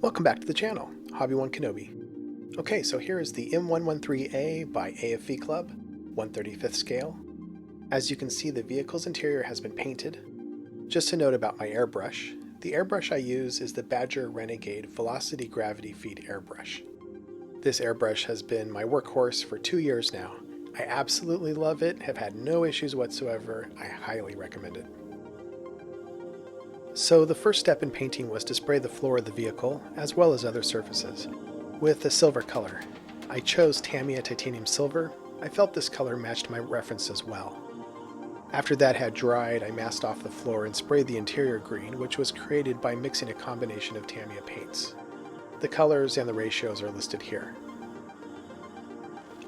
Welcome back to the channel, Hobby1 Kenobi. Okay, so here is the M113A by AFV CLUB, 1/35th scale. As you can see, the vehicle's interior has been painted. Just a note about my airbrush. The airbrush I use is the Badger Renegade Velocity Gravity Feed airbrush. This airbrush has been my workhorse for 2 years now. I absolutely love it, have had no issues whatsoever. I highly recommend it. So the first step in painting was to spray the floor of the vehicle, as well as other surfaces, with a silver color. I chose Tamiya Titanium Silver. I felt this color matched my references well. After that had dried, I masked off the floor and sprayed the interior green, which was created by mixing a combination of Tamiya paints. The colors and the ratios are listed here.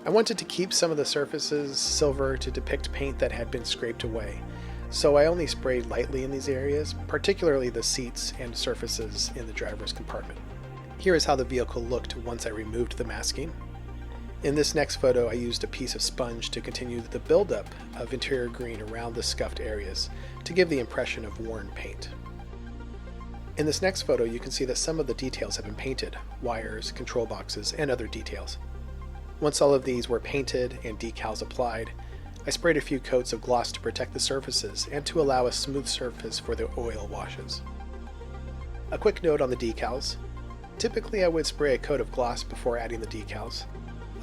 I wanted to keep some of the surfaces silver to depict paint that had been scraped away, so I only sprayed lightly in these areas, particularly the seats and surfaces in the driver's compartment. Here is how the vehicle looked once I removed the masking. In this next photo, I used a piece of sponge to continue the buildup of interior green around the scuffed areas to give the impression of worn paint. In this next photo, you can see that some of the details have been painted, wires, control boxes, and other details. Once all of these were painted and decals applied, I sprayed a few coats of gloss to protect the surfaces and to allow a smooth surface for the oil washes. A quick note on the decals. Typically I would spray a coat of gloss before adding the decals.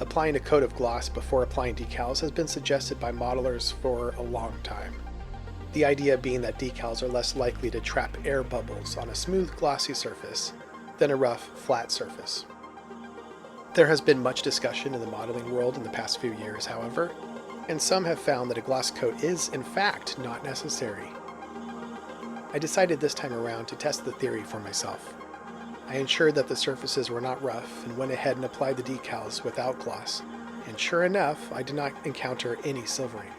Applying a coat of gloss before applying decals has been suggested by modelers for a long time. The idea being that decals are less likely to trap air bubbles on a smooth glossy surface than a rough, flat surface. There has been much discussion in the modeling world in the past few years, however, and some have found that a gloss coat is, in fact, not necessary. I decided this time around to test the theory for myself. I ensured that the surfaces were not rough and went ahead and applied the decals without gloss, and sure enough, I did not encounter any silvering.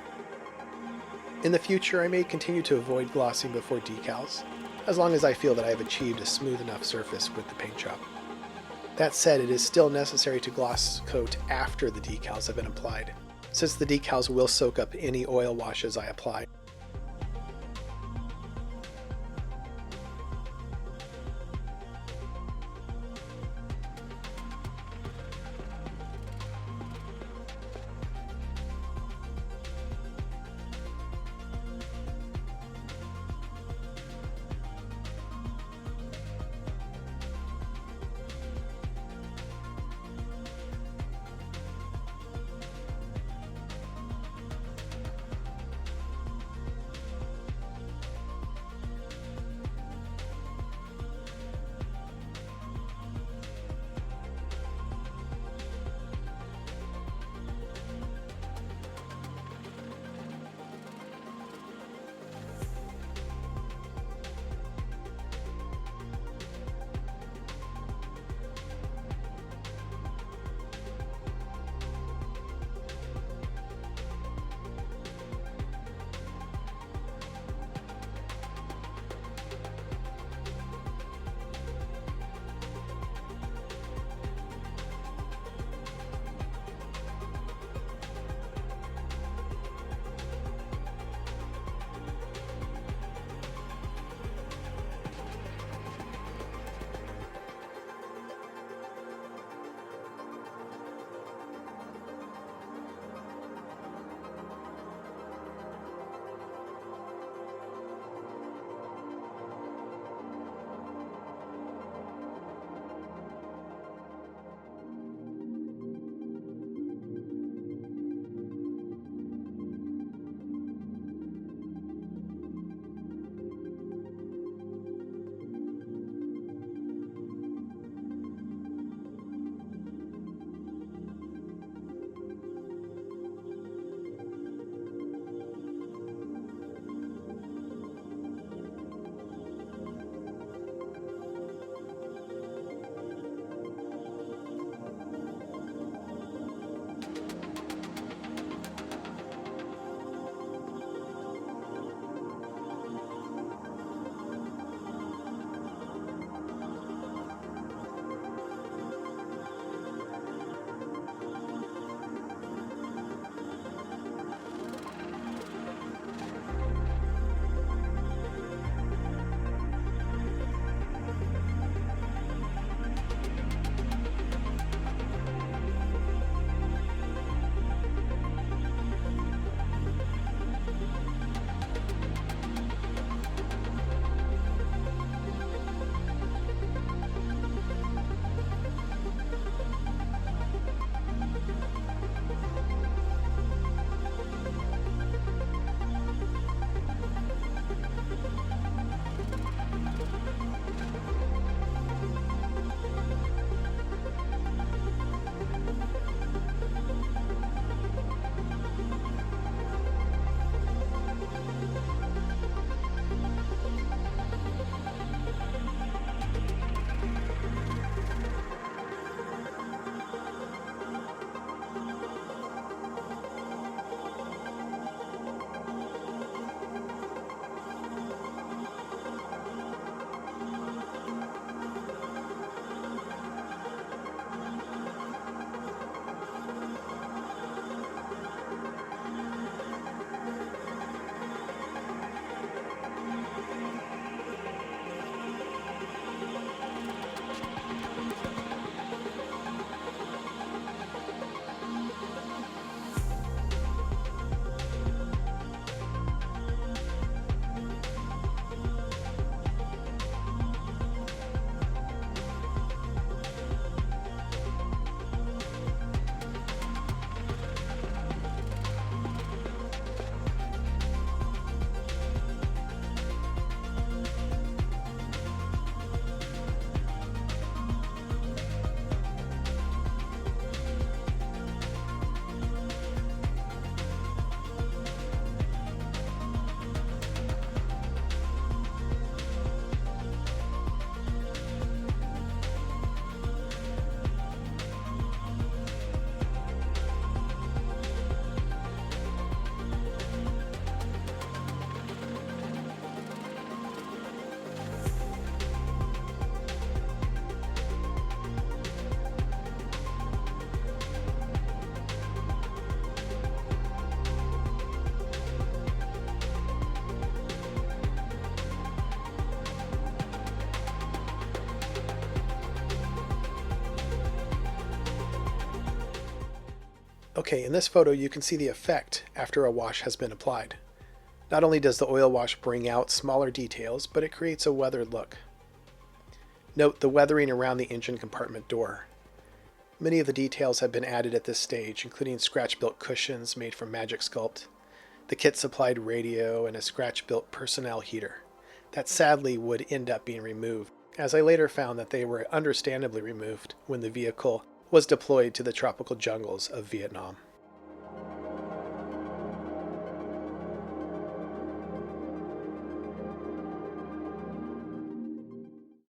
In the future, I may continue to avoid glossing before decals, as long as I feel that I have achieved a smooth enough surface with the paint job. That said, it is still necessary to gloss coat after the decals have been applied, since the decals will soak up any oil washes I apply. Okay, in this photo you can see the effect after a wash has been applied. Not only does the oil wash bring out smaller details, but it creates a weathered look. Note the weathering around the engine compartment door. Many of the details have been added at this stage, including scratch-built cushions made from Magic Sculpt, the kit-supplied radio, and a scratch-built personnel heater that sadly would end up being removed, as I later found that they were understandably removed when the vehicle was deployed to the tropical jungles of Vietnam.